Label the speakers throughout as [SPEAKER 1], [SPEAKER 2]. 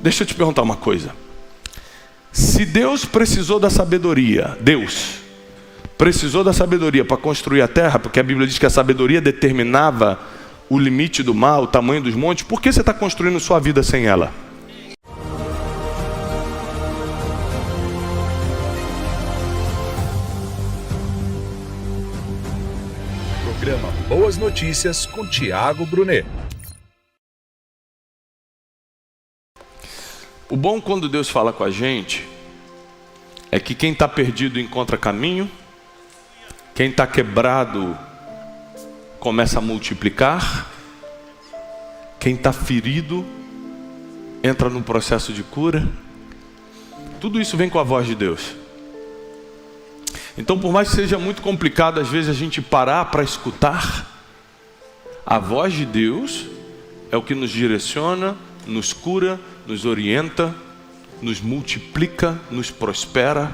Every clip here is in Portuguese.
[SPEAKER 1] Deixa eu te perguntar uma coisa. Se Deus precisou da sabedoria, Deus precisou da sabedoria para construir a terra, porque a Bíblia diz que a sabedoria determinava o limite do mar, o tamanho dos montes, por que você está construindo sua vida sem ela?
[SPEAKER 2] Programa Boas Notícias com Tiago Brunet.
[SPEAKER 1] O bom quando Deus fala com a gente é que quem está perdido encontra caminho, quem está quebrado começa a multiplicar, quem está ferido entra no processo de cura. Tudo isso vem com a voz de Deus. Então, por mais que seja muito complicado às vezes a gente parar para escutar, a voz de Deus é o que nos direciona, nos cura, nos orienta, nos multiplica, nos prospera.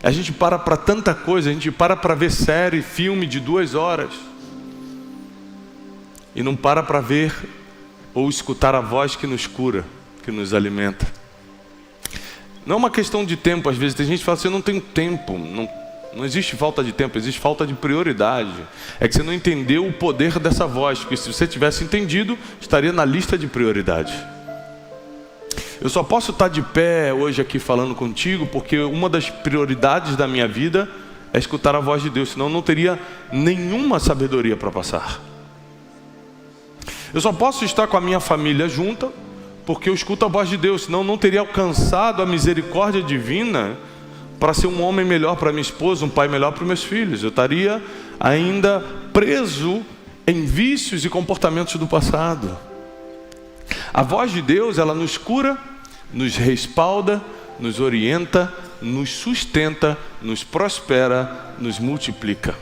[SPEAKER 1] A gente para tanta coisa, a gente para ver série, filme de 2 horas e não para ver ou escutar a voz que nos cura, que nos alimenta. Não é uma questão de tempo, às vezes tem gente que fala assim, eu não tenho tempo. Não existe falta de tempo, existe falta de prioridade. É que você não entendeu o poder dessa voz, porque se você tivesse entendido, estaria na lista de prioridades. Eu só posso estar de pé hoje aqui falando contigo, porque uma das prioridades da minha vida é escutar a voz de Deus, senão eu não teria nenhuma sabedoria para passar. Eu só posso estar com a minha família junta, porque eu escuto a voz de Deus, senão eu não teria alcançado a misericórdia divina para ser um homem melhor para minha esposa, um pai melhor para os meus filhos. Eu estaria ainda preso em vícios e comportamentos do passado. A voz de Deus, ela nos cura, nos respalda, nos orienta, nos sustenta, nos prospera, nos multiplica.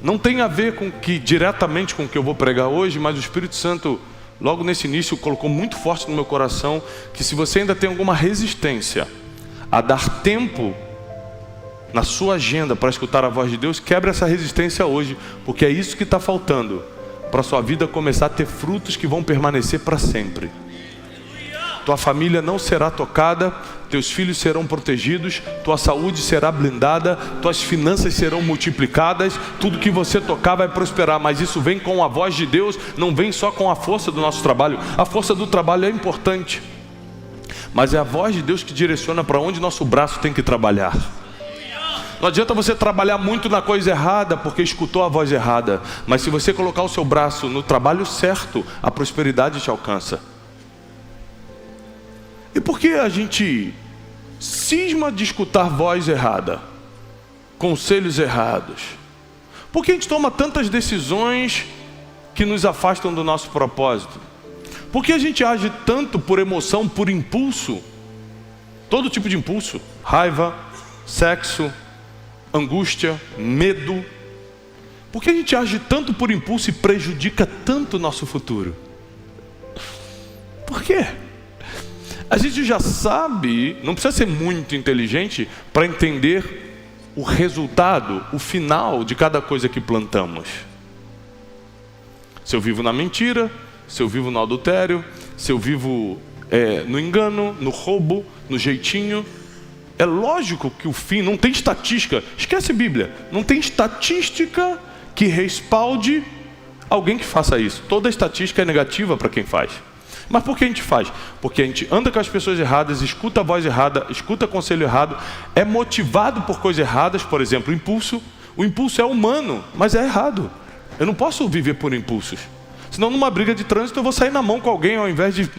[SPEAKER 1] Não tem a ver diretamente com o que eu vou pregar hoje, mas o Espírito Santo, logo nesse início, colocou muito forte no meu coração que se você ainda tem alguma resistência a dar tempo na sua agenda para escutar a voz de Deus, quebre essa resistência hoje, porque é isso que está faltando para a sua vida começar a ter frutos que vão permanecer para sempre. Tua família não será tocada, teus filhos serão protegidos, tua saúde será blindada, tuas finanças serão multiplicadas, tudo que você tocar vai prosperar, mas isso vem com a voz de Deus, não vem só com a força do nosso trabalho. A força do trabalho é importante, mas é a voz de Deus que direciona para onde nosso braço tem que trabalhar. Não adianta você trabalhar muito na coisa errada porque escutou a voz errada, mas se você colocar o seu braço no trabalho certo, a prosperidade te alcança. E por que a gente cisma de escutar voz errada, conselhos errados? Por que a gente toma tantas decisões que nos afastam do nosso propósito? Por que a gente age tanto por emoção, por impulso? Todo tipo de impulso, raiva, sexo, angústia, medo. Por que a gente age tanto por impulso e prejudica tanto o nosso futuro? Por quê? A gente já sabe, não precisa ser muito inteligente para entender o resultado, o final de cada coisa que plantamos. Se eu vivo na mentira, se eu vivo no adultério, se eu vivo no engano, no roubo, no jeitinho, é lógico que o fim, não tem estatística, esquece Bíblia, não tem estatística que respalde alguém que faça isso. Toda estatística é negativa para quem faz. Mas por que a gente faz? Porque a gente anda com as pessoas erradas, escuta a voz errada, escuta conselho errado, é motivado por coisas erradas, por exemplo, o impulso. O impulso é humano, mas é errado. Eu não posso viver por impulsos. Senão numa briga de trânsito eu vou sair na mão com alguém ao invés de...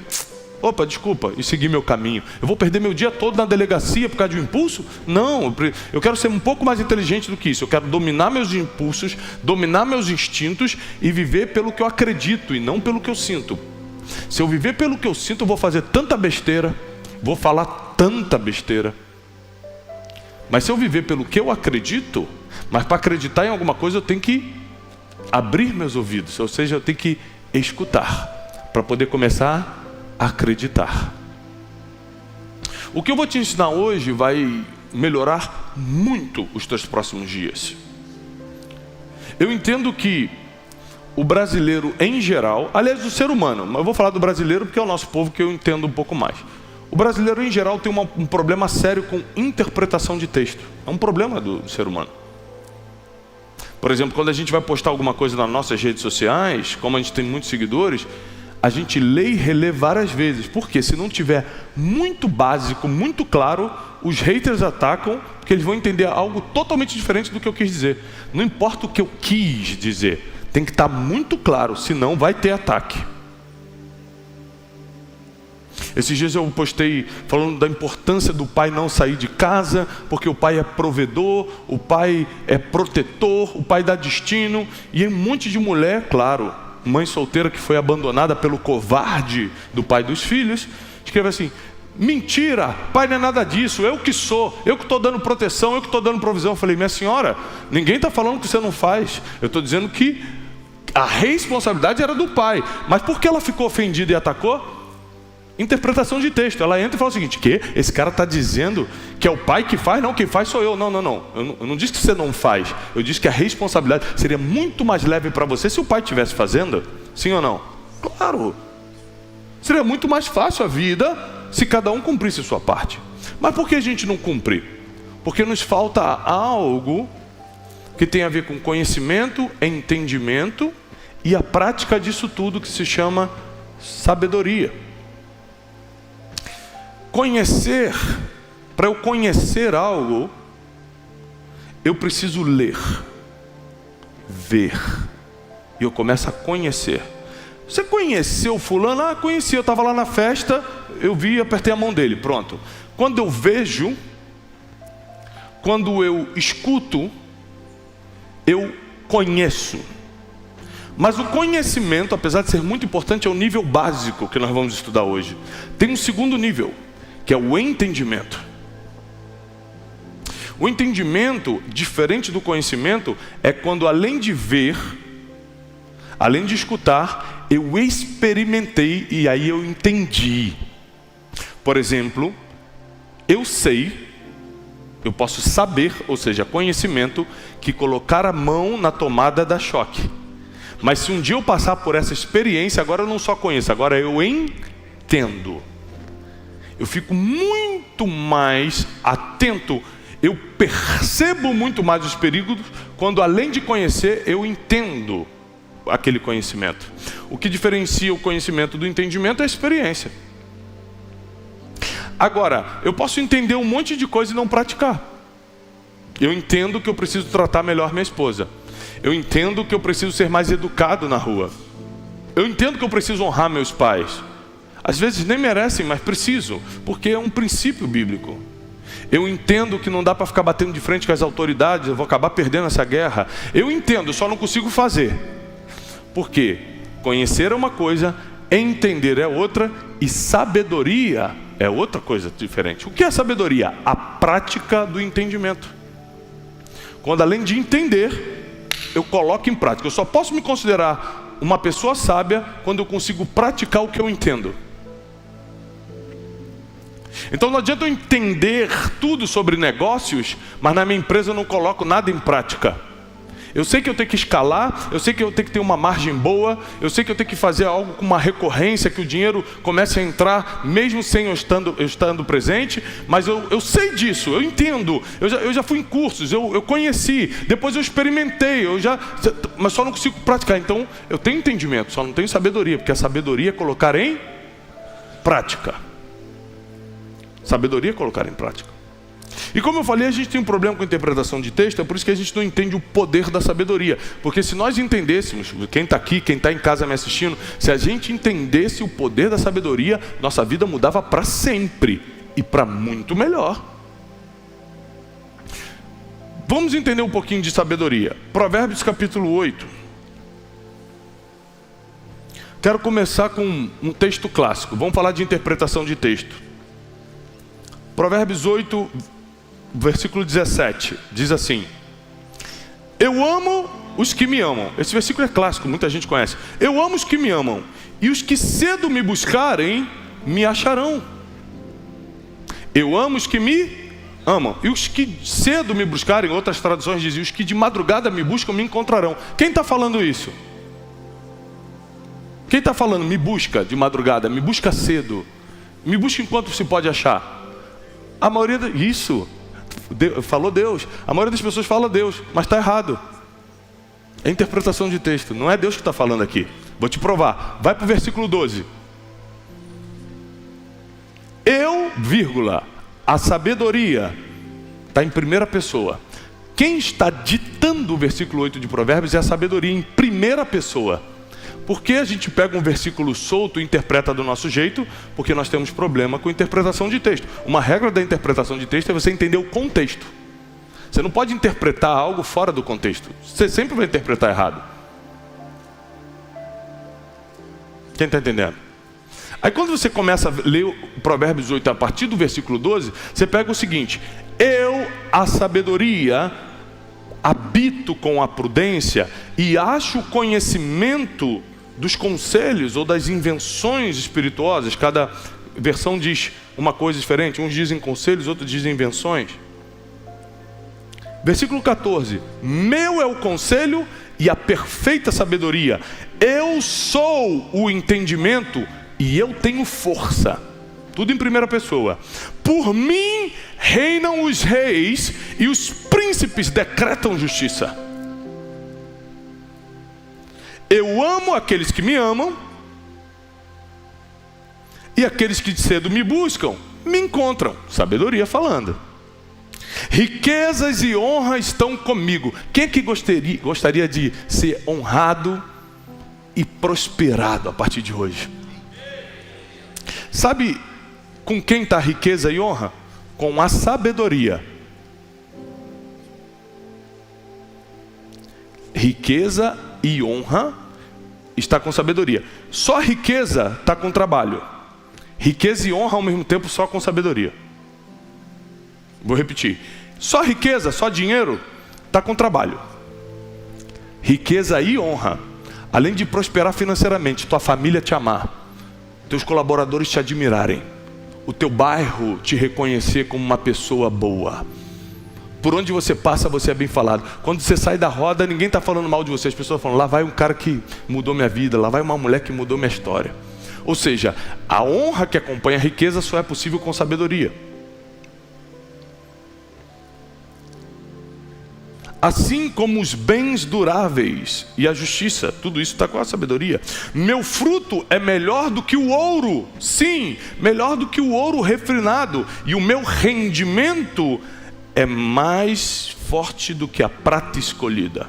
[SPEAKER 1] Opa, desculpa, e seguir meu caminho. Eu vou perder meu dia todo na delegacia por causa de um impulso? Não, eu quero ser um pouco mais inteligente do que isso. Eu quero dominar meus impulsos, dominar meus instintos e viver pelo que eu acredito e não pelo que eu sinto. Se eu viver pelo que eu sinto, eu vou fazer tanta besteira, vou falar tanta besteira. Mas se eu viver pelo que eu acredito, mas para acreditar em alguma coisa eu tenho que abrir meus ouvidos, ou seja, eu tenho que escutar para poder começar a acreditar. O que eu vou te ensinar hoje vai melhorar muito os teus próximos dias. Eu entendo que o brasileiro em geral, aliás, do ser humano, mas eu vou falar do brasileiro porque é o nosso povo que eu entendo um pouco mais. O brasileiro em geral tem um problema sério com interpretação de texto. É um problema do ser humano. Por exemplo, quando a gente vai postar alguma coisa nas nossas redes sociais, como a gente tem muitos seguidores, a gente lê e relê várias vezes. Porque se não tiver muito básico, muito claro, os haters atacam, porque eles vão entender algo totalmente diferente do que eu quis dizer. Não importa o que eu quis dizer, tem que estar muito claro, senão vai ter ataque. Esses dias eu postei falando da importância do pai não sair de casa, porque o pai é provedor, o pai é protetor, o pai dá destino. E um monte de mulher, claro, mãe solteira que foi abandonada pelo covarde do pai dos filhos, escreve assim: mentira, pai não é nada disso, eu que sou, eu que estou dando proteção, eu que estou dando provisão. Eu falei: minha senhora, ninguém está falando que você não faz, eu estou dizendo que a responsabilidade era do pai. Mas por que ela ficou ofendida e atacou? Interpretação de texto. Ela entra e fala o seguinte: que esse cara está dizendo que é o pai que faz? Não, quem faz sou eu. Não. Eu não disse que você não faz. Eu disse que a responsabilidade seria muito mais leve para você se o pai estivesse fazendo. Sim ou não? Claro. Seria muito mais fácil a vida se cada um cumprisse a sua parte. Mas por que a gente não cumpre? Porque nos falta algo que tem a ver com conhecimento, entendimento e a prática disso tudo, que se chama sabedoria. Conhecer, para eu conhecer algo, eu preciso ler, ver, e eu começo a conhecer. Você conheceu fulano? Ah, conheci, eu estava lá na festa, eu vi e apertei a mão dele, pronto. Quando eu vejo, quando eu escuto, eu conheço. Mas o conhecimento, apesar de ser muito importante, é o nível básico que nós vamos estudar hoje. Tem um segundo nível, que é o entendimento. O entendimento, diferente do conhecimento, é quando além de ver, além de escutar, eu experimentei e aí eu entendi. Por exemplo, eu sei, eu posso saber, ou seja, conhecimento, que colocar a mão na tomada dá choque. Mas se um dia eu passar por essa experiência, agora eu não só conheço, agora eu entendo. Eu fico muito mais atento, eu percebo muito mais os perigos quando, além de conhecer, eu entendo aquele conhecimento. O que diferencia o conhecimento do entendimento é a experiência. Agora, eu posso entender um monte de coisa e não praticar. Eu entendo que eu preciso tratar melhor minha esposa. Eu entendo que eu preciso ser mais educado na rua. Eu entendo que eu preciso honrar meus pais. Às vezes nem merecem, mas preciso, porque é um princípio bíblico. Eu entendo que não dá para ficar batendo de frente com as autoridades, eu vou acabar perdendo essa guerra. Eu entendo, só não consigo fazer. Por quê? Conhecer é uma coisa, entender é outra, e sabedoria é outra coisa diferente. O que é sabedoria? A prática do entendimento. Quando além de entender, eu coloco em prática. Eu só posso me considerar uma pessoa sábia quando eu consigo praticar o que eu entendo. Então não adianta eu entender tudo sobre negócios, mas na minha empresa eu não coloco nada em prática. Eu sei que eu tenho que escalar, eu sei que eu tenho que ter uma margem boa, eu sei que eu tenho que fazer algo com uma recorrência, que o dinheiro comece a entrar, mesmo sem eu estando presente, mas eu sei disso, eu entendo, eu já fui em cursos, eu conheci, depois eu experimentei, mas só não consigo praticar. Então eu tenho entendimento, só não tenho sabedoria, porque a sabedoria é colocar em prática. Sabedoria é colocar em prática. E como eu falei, a gente tem um problema com a interpretação de texto, é por isso que a gente não entende o poder da sabedoria. Porque se nós entendêssemos, quem está aqui, quem está em casa me assistindo, se a gente entendesse o poder da sabedoria, nossa vida mudava para sempre e para muito melhor. Vamos entender um pouquinho de sabedoria. Provérbios capítulo 8. Quero começar com um texto clássico. Vamos falar de interpretação de texto. Provérbios 8, versículo 17, diz assim: eu amo os que me amam. Esse versículo é clássico, muita gente conhece. Eu amo os que me amam, e os que cedo me buscarem, me acharão. Eu amo os que me amam, e os que cedo me buscarem, outras traduções dizem, os que de madrugada me buscam, me encontrarão. Quem está falando isso? Quem está falando, me busca de madrugada, me busca cedo, me busca enquanto se pode achar? A maioria, isso, falou Deus. A maioria das pessoas fala Deus, mas está errado. É interpretação de texto, não é Deus que está falando aqui. Vou te provar, vai para o versículo 12. Eu, vírgula, a sabedoria, está em primeira pessoa. Quem está ditando o versículo 8 de Provérbios é a sabedoria em primeira pessoa. Por que a gente pega um versículo solto e interpreta do nosso jeito? Porque nós temos problema com interpretação de texto. Uma regra da interpretação de texto é você entender o contexto. Você não pode interpretar algo fora do contexto. Você sempre vai interpretar errado. Quem está entendendo? Aí quando você começa a ler o Provérbios 8 a partir do versículo 12, você pega o seguinte: eu, a sabedoria, habito com a prudência e acho o conhecimento dos conselhos ou das invenções espirituosas. Cada versão diz uma coisa diferente. Uns dizem conselhos, outros dizem invenções. Versículo 14: meu é o conselho e a perfeita sabedoria. Eu sou o entendimento e eu tenho força. Tudo em primeira pessoa. Por mim reinam os reis e os príncipes decretam justiça. Eu amo aqueles que me amam, e aqueles que cedo me buscam, me encontram. Sabedoria falando. Riquezas e honra estão comigo. Quem é que gostaria de ser honrado e prosperado a partir de hoje? Sabe com quem está riqueza e honra? Com a sabedoria. Riqueza e honra está com sabedoria. Só riqueza está com trabalho. Riqueza e honra ao mesmo tempo só com sabedoria. Vou repetir. Só riqueza, só dinheiro está com trabalho. Riqueza e honra, além de prosperar financeiramente, tua família te amar, teus colaboradores te admirarem, o teu bairro te reconhecer como uma pessoa boa. Por onde você passa, você é bem falado. Quando você sai da roda, ninguém está falando mal de você. As pessoas falam, lá vai um cara que mudou minha vida, lá vai uma mulher que mudou minha história. Ou seja, a honra que acompanha a riqueza só é possível com sabedoria. Assim como os bens duráveis e a justiça, tudo isso está com a sabedoria. Meu fruto é melhor do que o ouro, sim, melhor do que o ouro refinado. E o meu rendimento é mais forte do que a prata escolhida.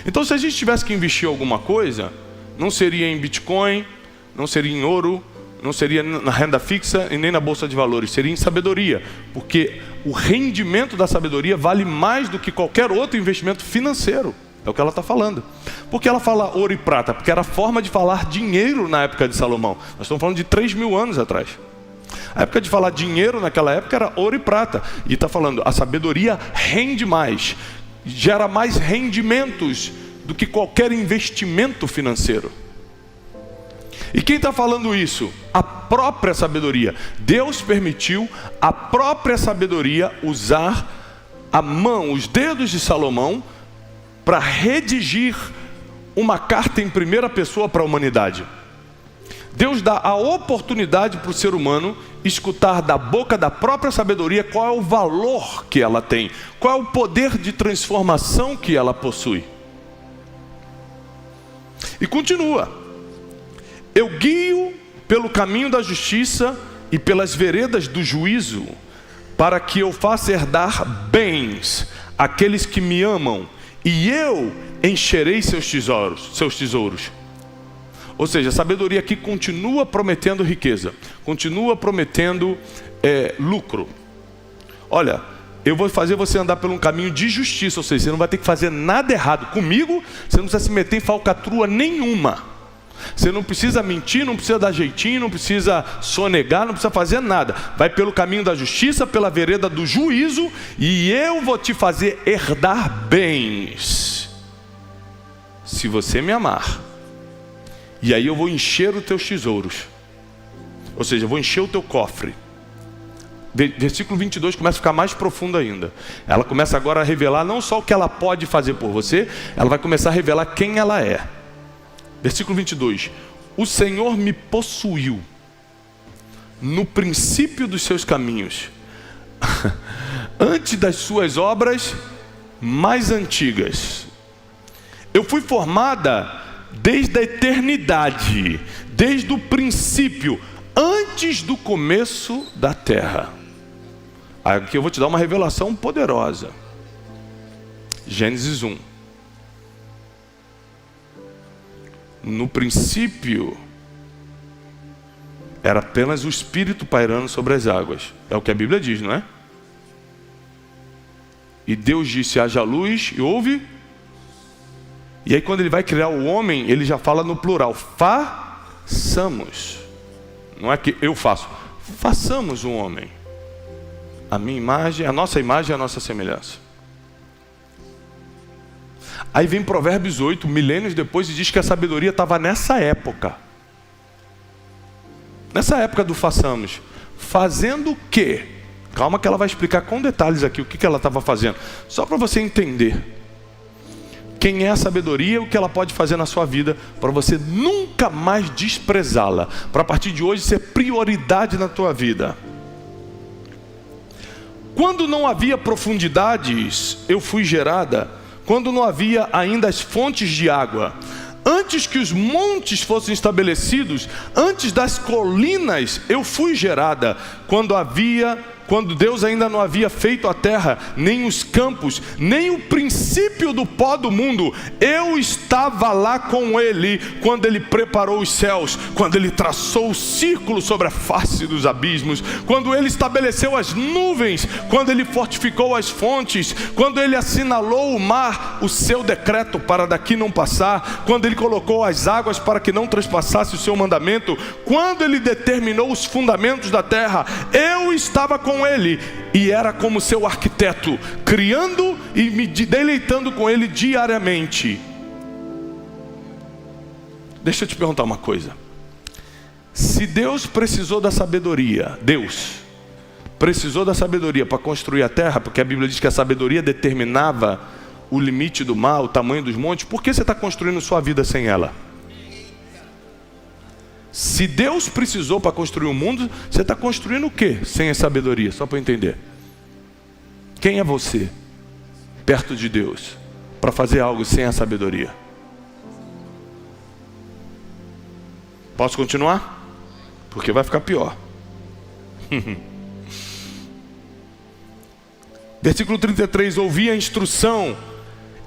[SPEAKER 1] Então, se a gente tivesse que investir alguma coisa, não seria em Bitcoin, não seria em ouro, não seria na renda fixa e nem na bolsa de valores, seria em sabedoria, porque o rendimento da sabedoria vale mais do que qualquer outro investimento financeiro. É o que ela está falando. Por que ela fala ouro e prata? Porque era a forma de falar dinheiro na época de Salomão. Nós estamos falando de 3.000 anos atrás. A época de falar dinheiro naquela época era ouro e prata. E está falando, a sabedoria rende mais, gera mais rendimentos do que qualquer investimento financeiro. E quem está falando isso? A própria sabedoria. Deus permitiu a própria sabedoria usar a mão, os dedos de Salomão, para redigir uma carta em primeira pessoa para a humanidade. Deus dá a oportunidade para o ser humano escutar da boca da própria sabedoria qual é o valor que ela tem, qual é o poder de transformação que ela possui. E continua. Eu guio pelo caminho da justiça e pelas veredas do juízo, para que eu faça herdar bens àqueles que me amam, e eu encherei seus tesouros. Ou seja, a sabedoria aqui continua prometendo riqueza, continua prometendo lucro. Olha, eu vou fazer você andar por um caminho de justiça, ou seja, você não vai ter que fazer nada errado. Comigo, você não precisa se meter em falcatrua nenhuma. Você não precisa mentir, não precisa dar jeitinho, não precisa sonegar, não precisa fazer nada. Vai pelo caminho da justiça, pela vereda do juízo, e eu vou te fazer herdar bens, se você me amar. E aí eu vou encher os teus tesouros. Ou seja, eu vou encher o teu cofre. Versículo 22 começa a ficar mais profundo ainda. Ela começa agora a revelar não só o que ela pode fazer por você, ela vai começar a revelar quem ela é. Versículo 22. O Senhor me possuiu no princípio dos seus caminhos, antes das suas obras mais antigas. Eu fui formada desde a eternidade, desde o princípio, antes do começo da terra. Aqui eu vou te dar uma revelação poderosa. Gênesis 1. No princípio era apenas o Espírito pairando sobre as águas. É o que a Bíblia diz, não é? E Deus disse: haja luz, e houve. E aí quando ele vai criar o homem, ele já fala no plural: façamos. Não é que eu faço. Façamos um homem, a minha imagem, a nossa imagem e a nossa semelhança. Aí vem Provérbios 8, milênios depois, e diz que a sabedoria estava nessa época. Nessa época do façamos. Fazendo o quê? Calma que ela vai explicar com detalhes aqui o que ela estava fazendo. Só para você entender quem é a sabedoria e o que ela pode fazer na sua vida, para você nunca mais desprezá-la, para a partir de hoje ser prioridade na tua vida. Quando não havia profundidades, eu fui gerada. Quando não havia ainda as fontes de água, antes que os montes fossem estabelecidos, antes das colinas, eu fui gerada. Quando Deus ainda não havia feito a terra, nem os campos, nem o princípio do pó do mundo, eu estava lá com Ele, quando Ele preparou os céus, quando Ele traçou o círculo sobre a face dos abismos, quando Ele estabeleceu as nuvens, quando Ele fortificou as fontes, quando Ele assinalou o mar, o seu decreto para daqui não passar, quando Ele colocou as águas para que não transpassasse o seu mandamento, quando Ele determinou os fundamentos da terra, eu estava com Ele, e era como seu arquiteto, criando e me deleitando com Ele diariamente. Deixa eu te perguntar uma coisa. Se Deus precisou da sabedoria, Deus precisou da sabedoria para construir a terra, porque a Bíblia diz que a sabedoria determinava o limite do mar, o tamanho dos montes, por que você está construindo sua vida sem ela? Se Deus precisou para construir o mundo, você está construindo o quê sem a sabedoria? Só para eu entender. Quem é você perto de Deus para fazer algo sem a sabedoria? Posso continuar? Porque vai ficar pior. Versículo 33. Ouvi a instrução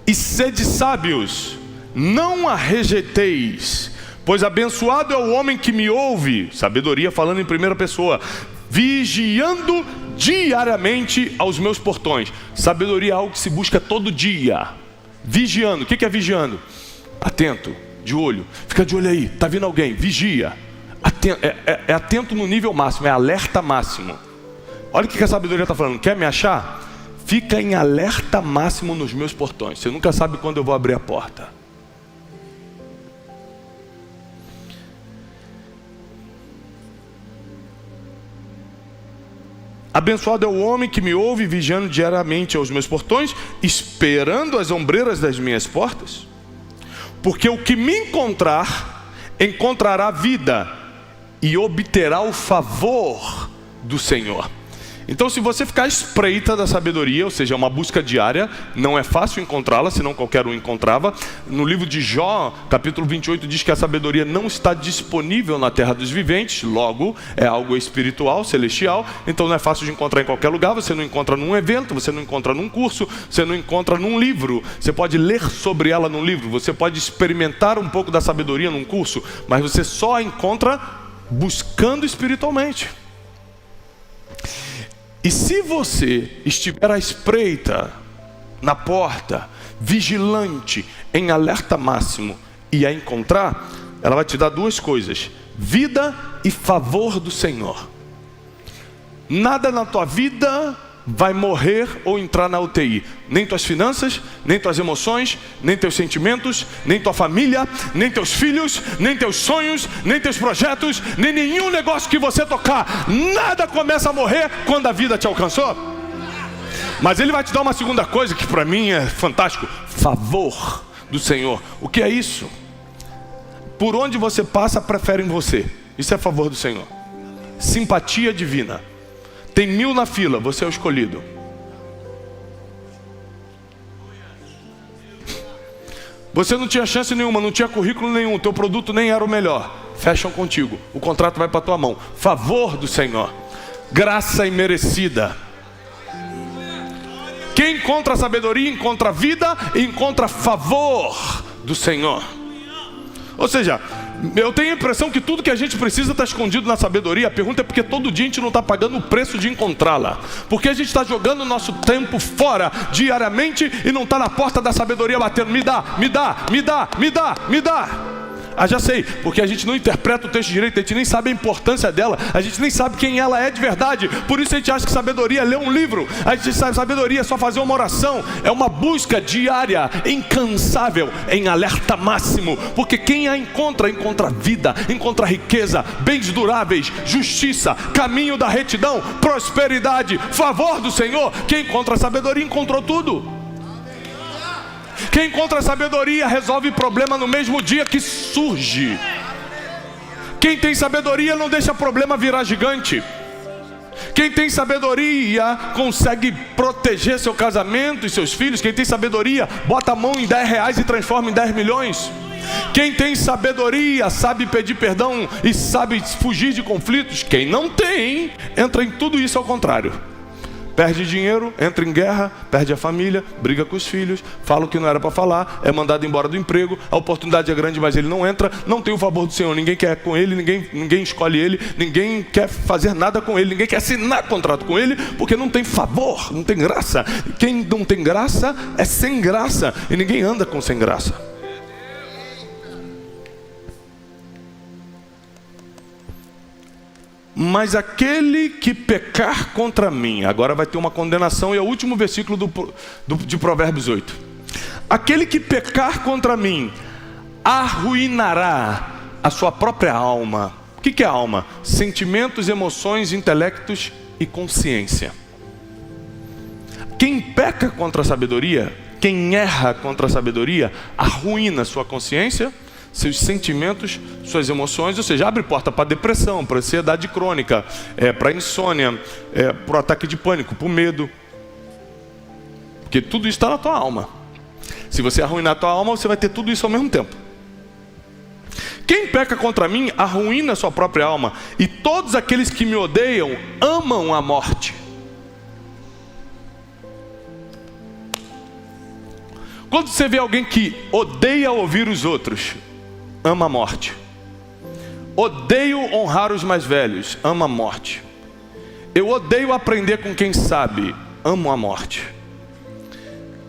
[SPEAKER 1] e sede sábios, não a rejeiteis, pois abençoado é o homem que me ouve. Sabedoria falando em primeira pessoa. Vigiando diariamente aos meus portões. Sabedoria é algo que se busca todo dia. Vigiando. O que é vigiando? Atento, de olho. Fica de olho aí, está vindo alguém, vigia. É atento no nível máximo, é alerta máximo. Olha o que a sabedoria está falando. Quer me achar? Fica em alerta máximo nos meus portões. Você nunca sabe quando eu vou abrir a porta. Abençoado é o homem que me ouve, vigiando diariamente aos meus portões, esperando as ombreiras das minhas portas. Porque o que me encontrar, encontrará vida e obterá o favor do Senhor. Então, se você ficar à espreita da sabedoria, ou seja, uma busca diária, não é fácil encontrá-la, senão qualquer um encontrava. No livro de Jó, capítulo 28, diz que a sabedoria não está disponível na terra dos viventes, logo é algo espiritual, celestial, então não é fácil de encontrar em qualquer lugar. Você não encontra num evento, você não encontra num curso, você não encontra num livro. Você pode ler sobre ela num livro, você pode experimentar um pouco da sabedoria num curso, mas você só a encontra buscando espiritualmente. E se você estiver à espreita, na porta, vigilante, em alerta máximo, e a encontrar, ela vai te dar duas coisas: vida e favor do Senhor. Nada na tua vida vai morrer ou entrar na UTI. Nem tuas finanças, nem tuas emoções, nem teus sentimentos, nem tua família, nem teus filhos, nem teus sonhos, nem teus projetos, nem nenhum negócio que você tocar. Nada começa a morrer quando a vida te alcançou. Mas Ele vai te dar uma segunda coisa que para mim é fantástico: favor do Senhor. O que é isso? por onde você passa preferem você. Isso é a favor do Senhor. Simpatia divina. Tem 1000 na fila, você é o escolhido. Você não tinha chance nenhuma, não tinha currículo nenhum, teu produto nem era o melhor. Fecham contigo, o contrato vai para tua mão. Favor do Senhor. Graça imerecida. Quem encontra sabedoria, encontra vida e encontra favor do Senhor. Ou seja, eu tenho a impressão que tudo que a gente precisa está escondido na sabedoria. A pergunta é porque todo dia a gente não está pagando o preço de encontrá-la. Porque a gente está jogando o nosso tempo fora diariamente e não está na porta da sabedoria batendo. Me dá, me dá, me dá, me dá, me dá. Ah, já sei, porque a gente não interpreta o texto direito, a gente nem sabe a importância dela, a gente nem sabe quem ela é de verdade. Por isso a gente acha que sabedoria é ler um livro, a gente sabe que sabedoria é só fazer uma oração. É uma busca diária, incansável, em alerta máximo. Porque quem a encontra, encontra vida, encontra riqueza, bens duráveis, justiça, caminho da retidão, prosperidade, favor do Senhor. Quem encontra sabedoria, encontrou tudo. Quem encontra sabedoria resolve problema no mesmo dia que surge. Quem tem sabedoria não deixa problema virar gigante. Quem tem sabedoria consegue proteger seu casamento e seus filhos. Quem tem sabedoria bota a mão em R$10 e transforma em 10 milhões. Quem tem sabedoria sabe pedir perdão e sabe fugir de conflitos. Quem não tem, entra em tudo isso ao contrário. Perde dinheiro, entra em guerra, perde a família, briga com os filhos, fala o que não era para falar, é mandado embora do emprego, a oportunidade é grande, mas ele não entra, não tem o favor do Senhor, ninguém quer com ele, ninguém escolhe ele, ninguém quer fazer nada com ele, ninguém quer assinar contrato com ele, porque não tem favor, não tem graça. Quem não tem graça é sem graça, e ninguém anda com sem graça. Mas aquele que pecar contra mim, agora vai ter uma condenação, e é o último versículo de Provérbios 8. Aquele que pecar contra mim, arruinará a sua própria alma. O que é alma? Sentimentos, emoções, intelectos e consciência. Quem peca contra a sabedoria, quem erra contra a sabedoria, arruína sua consciência, seus sentimentos, suas emoções, ou seja, abre porta para depressão, para ansiedade crônica, para insônia, para o ataque de pânico, para o medo. Porque tudo isso está na tua alma. Se você arruinar a tua alma, você vai ter tudo isso ao mesmo tempo. Quem peca contra mim, arruína a sua própria alma. E todos aqueles que me odeiam, amam a morte. Quando você vê alguém que odeia ouvir os outros, ama a morte. Odeio honrar os mais velhos, ama a morte. Eu odeio aprender com quem sabe, amo a morte.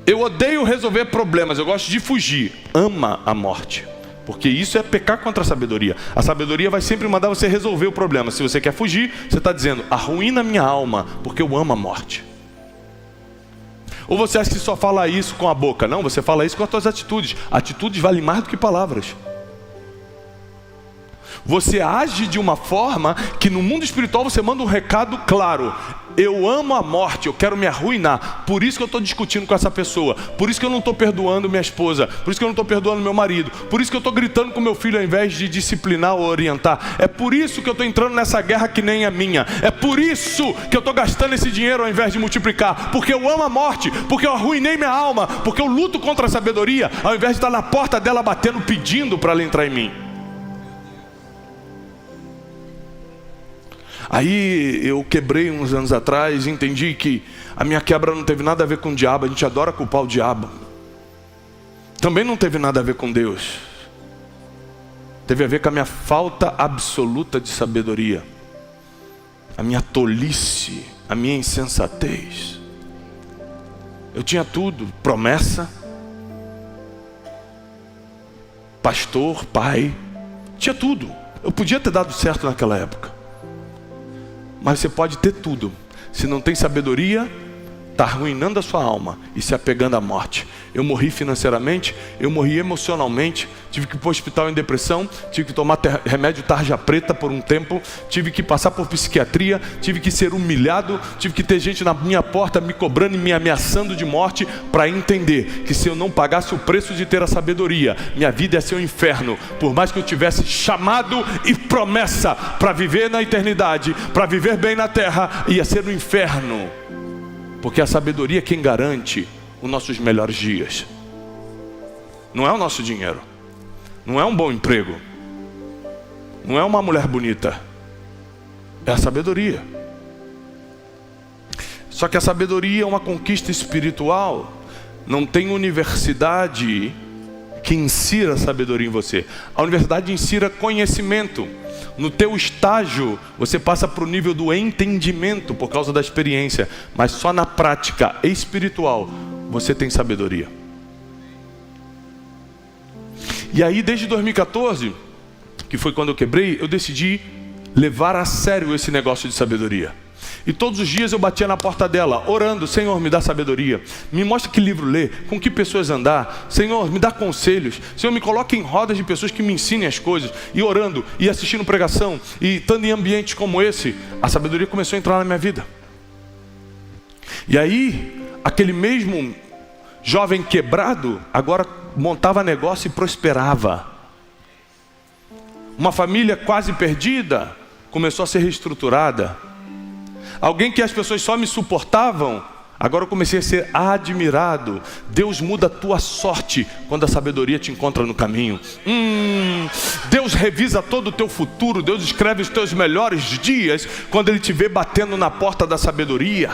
[SPEAKER 1] Eu odeio resolver problemas, eu gosto de fugir, ama a morte. Porque isso é pecar contra a sabedoria. A sabedoria vai sempre mandar você resolver o problema. Se você quer fugir, você está dizendo, arruína minha alma, porque eu amo a morte. Ou você acha que só fala isso com a boca? Não, você fala isso com as suas atitudes. Atitudes valem mais do que palavras. Você age de uma forma que no mundo espiritual você manda um recado claro. Eu amo a morte, eu quero me arruinar. Por isso que eu estou discutindo com essa pessoa. Por isso que eu não estou perdoando minha esposa. Por isso que eu não estou perdoando meu marido. Por isso que eu estou gritando com meu filho ao invés de disciplinar ou orientar. É por isso que eu estou entrando nessa guerra que nem é minha. É por isso que eu estou gastando esse dinheiro ao invés de multiplicar. Porque eu amo a morte. Porque eu arruinei minha alma. Porque eu luto contra a sabedoria ao invés de estar na porta dela batendo, pedindo para ela entrar em mim. Aí eu quebrei uns anos atrás e entendi que a minha quebra não teve nada a ver com o diabo. A gente adora culpar o diabo. Também não teve nada a ver com Deus. Teve a ver com a minha falta absoluta de sabedoria. A minha tolice, a minha insensatez. Eu tinha tudo, promessa, pastor, pai, tinha tudo. Eu podia ter dado certo naquela época. Mas você pode ter tudo. Se não tem sabedoria, está arruinando a sua alma e se apegando à morte. Eu morri financeiramente, eu morri emocionalmente, tive que ir para o hospital em depressão, tive que tomar remédio tarja preta por um tempo, tive que passar por psiquiatria, tive que ser humilhado, tive que ter gente na minha porta me cobrando e me ameaçando de morte, para entender que se eu não pagasse o preço de ter a sabedoria, minha vida ia ser um inferno. Por mais que eu tivesse chamado e promessa para viver na eternidade, para viver bem na terra, ia ser um inferno. Porque a sabedoria é quem garante os nossos melhores dias. Não é o nosso dinheiro, não é um bom emprego, não é uma mulher bonita, é a sabedoria. Só que a sabedoria é uma conquista espiritual. Não tem universidade que insira a sabedoria em você. A universidade insira conhecimento. No teu estágio, você passa para o nível do entendimento por causa da experiência. Mas só na prática espiritual você tem sabedoria. E aí, desde 2014, que foi quando eu quebrei, eu decidi levar a sério esse negócio de sabedoria. E todos os dias eu batia na porta dela, orando: Senhor, me dá sabedoria, me mostra que livro ler, com que pessoas andar, Senhor, me dá conselhos, Senhor, me coloque em rodas de pessoas que me ensinem as coisas. E orando, e assistindo pregação, e estando em ambientes como esse, a sabedoria começou a entrar na minha vida. E aí, aquele mesmo jovem quebrado, agora montava negócio e prosperava. Uma família quase perdida, começou a ser reestruturada. Alguém que as pessoas só me suportavam, agora eu comecei a ser admirado. Deus muda a tua sorte quando a sabedoria te encontra no caminho. Deus revisa todo o teu futuro. Deus escreve os teus melhores dias quando Ele te vê batendo na porta da sabedoria.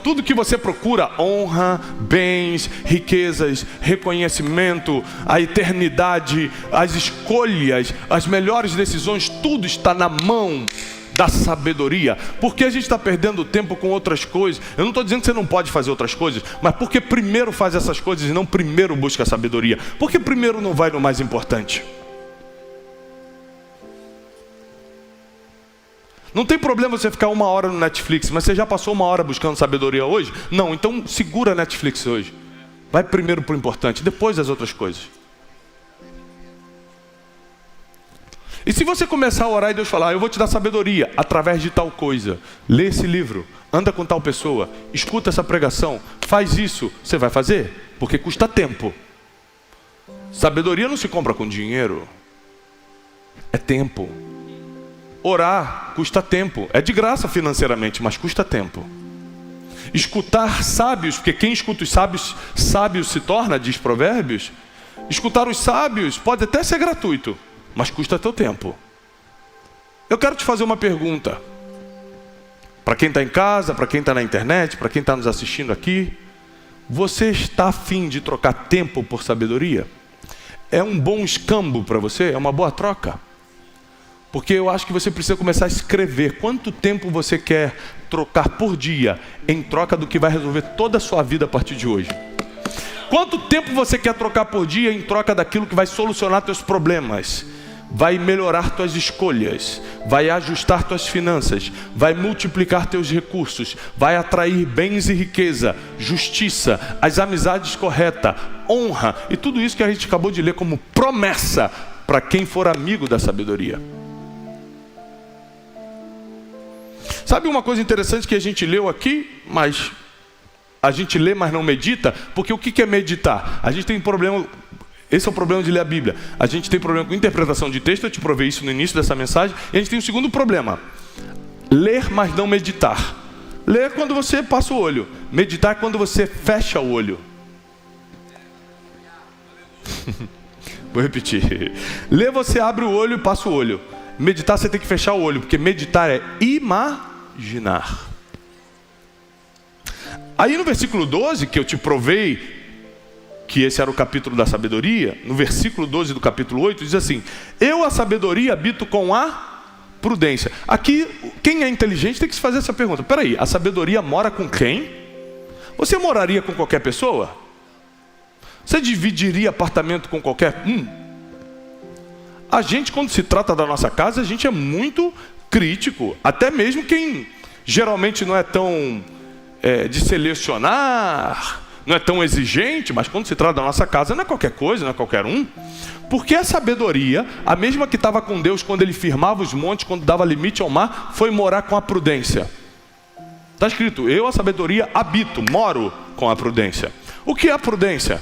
[SPEAKER 1] Tudo que você procura, honra, bens, riquezas, reconhecimento, a eternidade, as escolhas, as melhores decisões, tudo está na mão da sabedoria. Porque a gente está perdendo tempo com outras coisas. Eu não estou dizendo que você não pode fazer outras coisas, mas porque primeiro faz essas coisas e não primeiro busca a sabedoria? Porque primeiro não vai no mais importante. Não tem problema você ficar 1 hora no Netflix, mas você já passou 1 hora buscando sabedoria hoje? Não, então segura a Netflix hoje. Vai primeiro para o importante, depois as outras coisas. E se você começar a orar e Deus falar: eu vou te dar sabedoria através de tal coisa, lê esse livro, anda com tal pessoa, escuta essa pregação, faz isso, você vai fazer? Porque custa tempo. Sabedoria não se compra com dinheiro, é tempo. Orar custa tempo, é de graça financeiramente, mas custa tempo. Escutar sábios, porque quem escuta os sábios, sábio se torna, diz Provérbios. Escutar os sábios pode até ser gratuito, mas custa teu tempo. Eu quero te fazer uma pergunta. Para quem está em casa, para quem está na internet, para quem está nos assistindo aqui. Você está a fim de trocar tempo por sabedoria? É um bom escambo para você? É uma boa troca? Porque eu acho que você precisa começar a escrever quanto tempo você quer trocar por dia em troca do que vai resolver toda a sua vida a partir de hoje. Quanto tempo você quer trocar por dia em troca daquilo que vai solucionar teus problemas, vai melhorar tuas escolhas, vai ajustar tuas finanças, vai multiplicar teus recursos, vai atrair bens e riqueza, justiça, as amizades corretas, honra e tudo isso que a gente acabou de ler como promessa para quem for amigo da sabedoria. Sabe uma coisa interessante que a gente leu aqui, mas a gente lê, mas não medita? Porque o que é meditar? A gente tem problema, esse é o problema de ler a Bíblia. A gente tem problema com interpretação de texto, eu te provei isso no início dessa mensagem. E a gente tem um segundo problema: ler, mas não meditar. Ler é quando você passa o olho, meditar é quando você fecha o olho. Vou repetir. Ler, você abre o olho e passa o olho. Meditar, você tem que fechar o olho, porque meditar é imaginar. Aí no versículo 12, que eu te provei que esse era o capítulo da sabedoria, no versículo 12 do capítulo 8, diz assim: eu, a sabedoria, habito com a prudência. Aqui, quem é inteligente tem que se fazer essa pergunta: peraí, a sabedoria mora com quem? Você moraria com qualquer pessoa? Você dividiria apartamento com qualquer A gente, quando se trata da nossa casa, a gente é muito crítico. Até mesmo quem geralmente não é tão de selecionar, não é tão exigente, mas quando se trata da nossa casa não é qualquer coisa, não é qualquer um. Porque a sabedoria, a mesma que estava com Deus quando ele firmava os montes, quando dava limite ao mar, foi morar com a prudência. Está escrito, eu, a sabedoria, habito, moro com a prudência. O que é a prudência?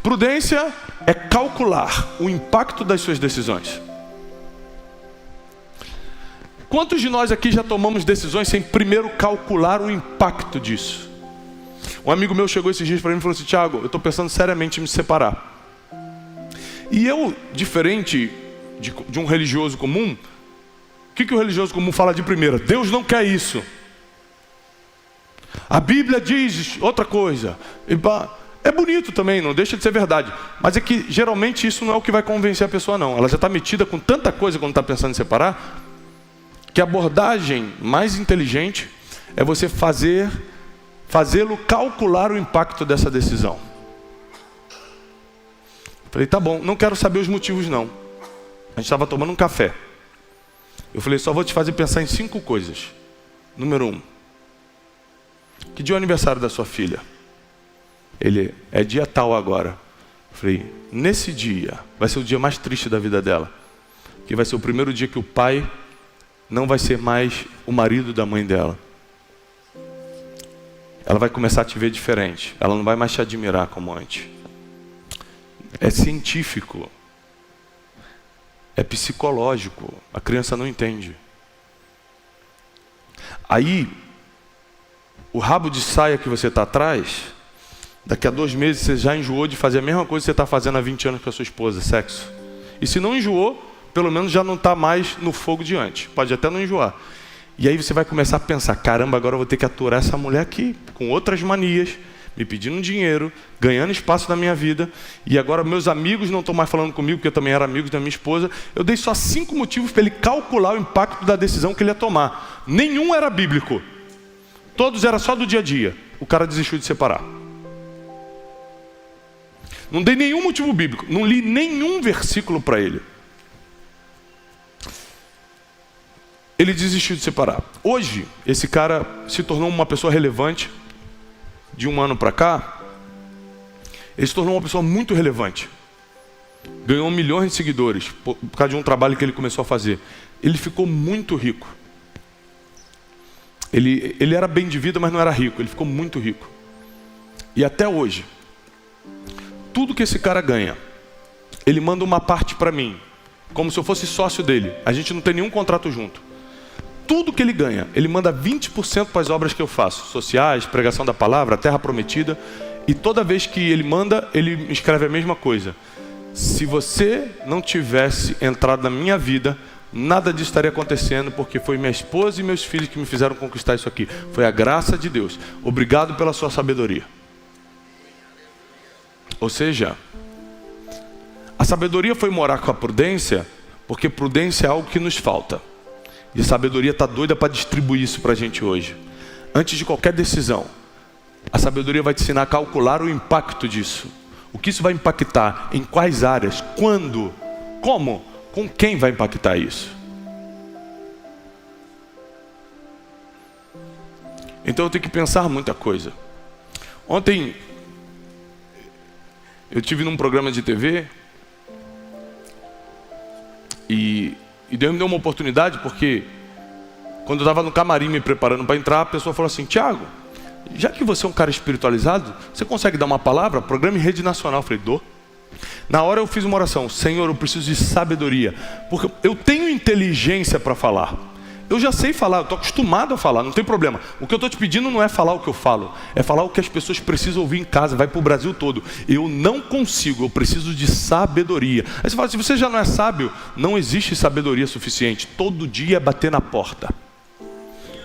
[SPEAKER 1] Prudência é calcular o impacto das suas decisões. Quantos de nós aqui já tomamos decisões sem primeiro calcular o impacto disso? Um amigo meu chegou esses dias para mim e falou assim: Tiago, eu estou pensando seriamente em me separar. E eu, diferente de um religioso comum, o que o religioso comum fala de primeira? Deus não quer isso. A Bíblia diz outra coisa. É bonito também, não deixa de ser verdade. Mas é que geralmente isso não é o que vai convencer a pessoa não. Ela já está metida com tanta coisa quando está pensando em separar, que a abordagem mais inteligente é você fazê-lo calcular o impacto dessa decisão. Falei, tá bom, não quero saber os motivos não. A gente estava tomando um café. Eu falei, só vou te fazer pensar em 5 coisas. Número 1. Que dia é o aniversário da sua filha? Ele, é dia tal agora. Eu falei, nesse dia, vai ser o dia mais triste da vida dela. Que vai ser o primeiro dia que o pai não vai ser mais o marido da mãe dela. Ela vai começar a te ver diferente. Ela não vai mais te admirar como antes. É científico. É psicológico. A criança não entende. Aí, o rabo de saia que você está atrás, daqui a 2 meses você já enjoou de fazer a mesma coisa que você está fazendo há 20 anos com a sua esposa, sexo. E se não enjoou, pelo menos já não está mais no fogo de antes. Pode até não enjoar. E aí você vai começar a pensar, caramba, agora eu vou ter que aturar essa mulher aqui, com outras manias, me pedindo dinheiro, ganhando espaço na minha vida, e agora meus amigos não estão mais falando comigo, porque eu também era amigo da minha esposa. Eu dei só 5 motivos para ele calcular o impacto da decisão que ele ia tomar. Nenhum era bíblico. Todos era só do dia a dia. O cara desistiu de separar. Não dei nenhum motivo bíblico, não li nenhum versículo para ele. Ele desistiu de separar. Hoje, esse cara se tornou uma pessoa relevante. De 1 ano para cá, ele se tornou uma pessoa muito relevante. Ganhou milhões de seguidores por causa de um trabalho que ele começou a fazer. Ele ficou muito rico. Ele era bem de vida, mas não era rico. Ele ficou muito rico. E até hoje, tudo que esse cara ganha, ele manda uma parte para mim, como se eu fosse sócio dele. A gente não tem nenhum contrato junto. Tudo que ele ganha, ele manda 20% para as obras que eu faço, sociais, pregação da palavra, terra prometida. E toda vez que ele manda, ele me escreve a mesma coisa. Se você não tivesse entrado na minha vida, nada disso estaria acontecendo, porque foi minha esposa e meus filhos que me fizeram conquistar isso aqui. Foi a graça de Deus. Obrigado pela sua sabedoria. Ou seja, a sabedoria foi morar com a prudência, porque prudência é algo que nos falta. E a sabedoria está doida para distribuir isso para a gente hoje. Antes de qualquer decisão, a sabedoria vai te ensinar a calcular o impacto disso. O que isso vai impactar, em quais áreas, quando, como, com quem vai impactar isso. Então eu tenho que pensar muita coisa. Ontem, eu estive num programa de TV e Deus me deu uma oportunidade, porque quando eu estava no camarim me preparando para entrar, a pessoa falou assim: Tiago, já que você é um cara espiritualizado, você consegue dar uma palavra? Programa em rede nacional. Eu falei, dou. Na hora eu fiz uma oração: Senhor, eu preciso de sabedoria, porque eu tenho inteligência para falar. Eu já sei falar, eu estou acostumado a falar, não tem problema. O que eu estou te pedindo não é falar o que eu falo, é falar o que as pessoas precisam ouvir em casa, vai para o Brasil todo. Eu não consigo, eu preciso de sabedoria. Aí você fala, se você já não é sábio, não existe sabedoria suficiente. Todo dia é bater na porta,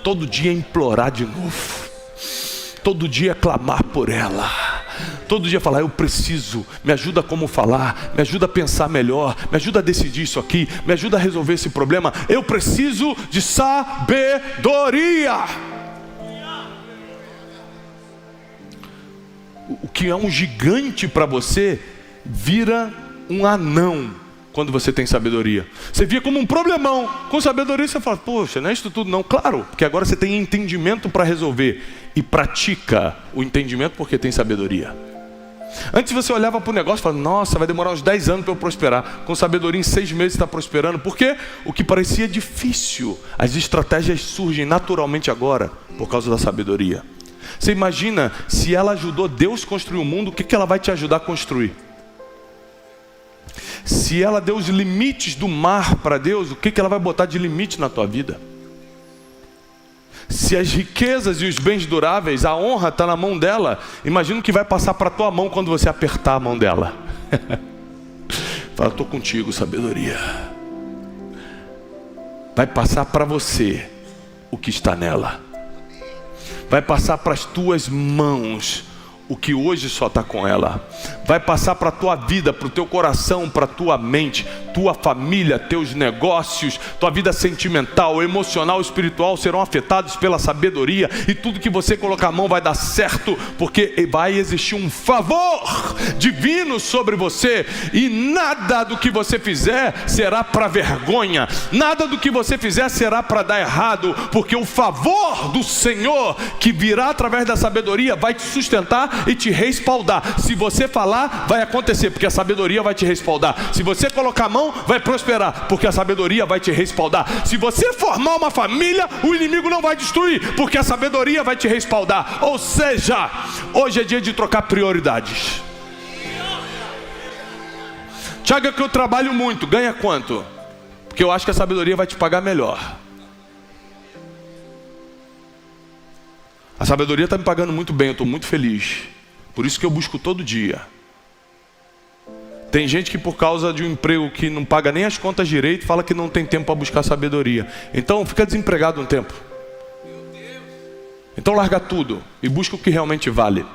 [SPEAKER 1] todo dia é implorar de novo, todo dia é clamar por ela, todo dia falar, eu preciso, me ajuda como falar, me ajuda a pensar melhor, me ajuda a decidir isso aqui, me ajuda a resolver esse problema. Eu preciso de sabedoria. O que é um gigante para você, vira um anão quando você tem sabedoria. Você via como um problemão. Com sabedoria você fala, poxa, não é isso tudo não. Claro, porque agora você tem entendimento para resolver. E pratica o entendimento porque tem sabedoria. Antes você olhava para o negócio e falava, nossa, vai demorar uns 10 anos para eu prosperar. Com sabedoria em 6 meses está prosperando. Por quê? O que parecia difícil, as estratégias surgem naturalmente agora por causa da sabedoria. Você imagina, se ela ajudou Deus a construir o mundo, o que ela vai te ajudar a construir? Se ela deu os limites do mar para Deus, o que ela vai botar de limite na tua vida? Se as riquezas e os bens duráveis, a honra está na mão dela, imagina o que vai passar para a tua mão quando você apertar a mão dela. Fala, estou contigo, sabedoria. Vai passar para você o que está nela. Vai passar para as tuas mãos o que hoje só está com ela. Vai passar para a tua vida, para o teu coração, para a tua mente, tua família, teus negócios, tua vida sentimental, emocional, espiritual serão afetados pela sabedoria. E tudo que você colocar a mão vai dar certo, porque vai existir um favor divino sobre você. E nada do que você fizer será para vergonha. Nada do que você fizer será para dar errado, porque o favor do Senhor que virá através da sabedoria vai te sustentar e te respaldar. Se você falar, vai acontecer, porque a sabedoria vai te respaldar. Se você colocar a mão, vai prosperar, porque a sabedoria vai te respaldar. Se você formar uma família, o inimigo não vai destruir, porque a sabedoria vai te respaldar. Ou seja, hoje é dia de trocar prioridades. Tiago, é que eu trabalho muito, ganha quanto? Porque eu acho que a sabedoria vai te pagar melhor. A sabedoria está me pagando muito bem, eu estou muito feliz. Por isso que eu busco todo dia. Tem gente que por causa de um emprego que não paga nem as contas direito, fala que não tem tempo para buscar sabedoria. Então fica desempregado um tempo. Então larga tudo e busca o que realmente vale.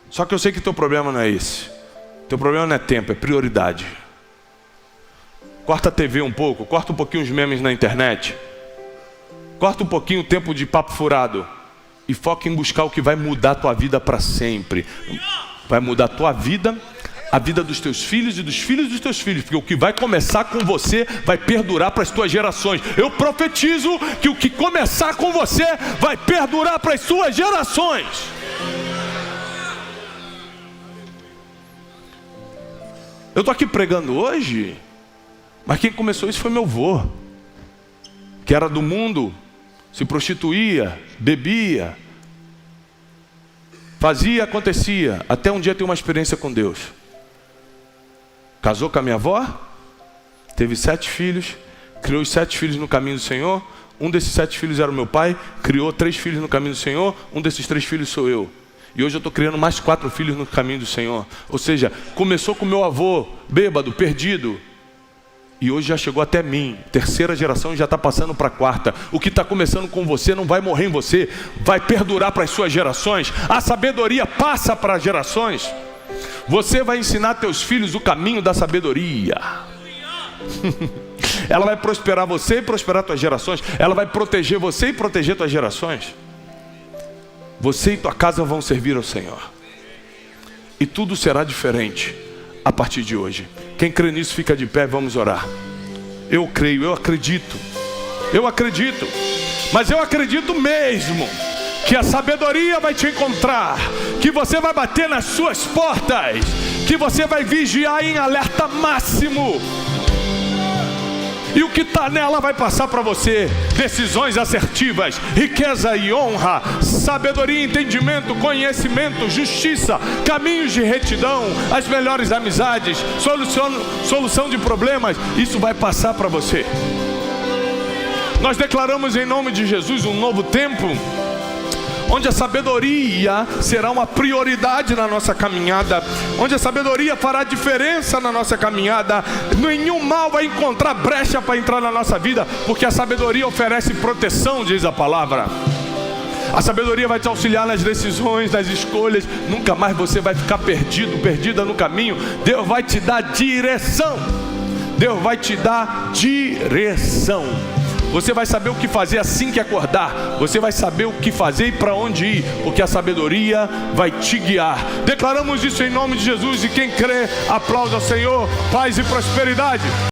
[SPEAKER 1] Só que eu sei que teu problema não é esse. Teu problema não é tempo, é prioridade. Corta a TV um pouco, corta um pouquinho os memes na internet. Corta um pouquinho o tempo de papo furado e foca em buscar o que vai mudar a tua vida para sempre. Vai mudar a tua vida, a vida dos teus filhos e dos filhos dos teus filhos, porque o que vai começar com você vai perdurar para as tuas gerações. Eu profetizo que o que começar com você vai perdurar para as suas gerações. Eu estou aqui pregando hoje, mas quem começou isso foi meu avô, que era do mundo, se prostituía, bebia, fazia, acontecia, até um dia ter uma experiência com Deus. Casou com a minha avó, teve 7 filhos, criou os 7 filhos no caminho do Senhor. Um desses 7 filhos era o meu pai, criou 3 filhos no caminho do Senhor. Um desses 3 filhos sou eu. E hoje eu estou criando mais 4 filhos no caminho do Senhor. Ou seja, começou com meu avô, bêbado, perdido, e hoje já chegou até mim. 3ª geração já está passando para a 4ª. O que está começando com você não vai morrer em você, vai perdurar para as suas gerações. A sabedoria passa para as gerações. Você vai ensinar teus filhos o caminho da sabedoria. Ela vai prosperar você e prosperar tuas gerações. Ela vai proteger você e proteger tuas gerações. Você e tua casa vão servir ao Senhor. E tudo será diferente a partir de hoje. Quem crê nisso fica de pé, vamos orar. Eu creio, eu acredito. Mas eu acredito mesmo que a sabedoria vai te encontrar, que você vai bater nas suas portas, que você vai vigiar em alerta máximo. E o que está nela vai passar para você. Decisões assertivas, riqueza e honra, sabedoria, entendimento, conhecimento, justiça, caminhos de retidão, as melhores amizades, solução de problemas. Isso vai passar para você. Nós declaramos em nome de Jesus um novo tempo, onde a sabedoria será uma prioridade na nossa caminhada, onde a sabedoria fará diferença na nossa caminhada. Nenhum mal vai encontrar brecha para entrar na nossa vida, porque a sabedoria oferece proteção, diz a palavra. A sabedoria vai te auxiliar nas decisões, nas escolhas. Nunca mais você vai ficar perdido, perdida no caminho. Deus vai te dar direção. Deus vai te dar direção. Você vai saber o que fazer assim que acordar. Você vai saber o que fazer e para onde ir, porque a sabedoria vai te guiar. Declaramos isso em nome de Jesus, e quem crê, aplauda ao Senhor. Paz e prosperidade.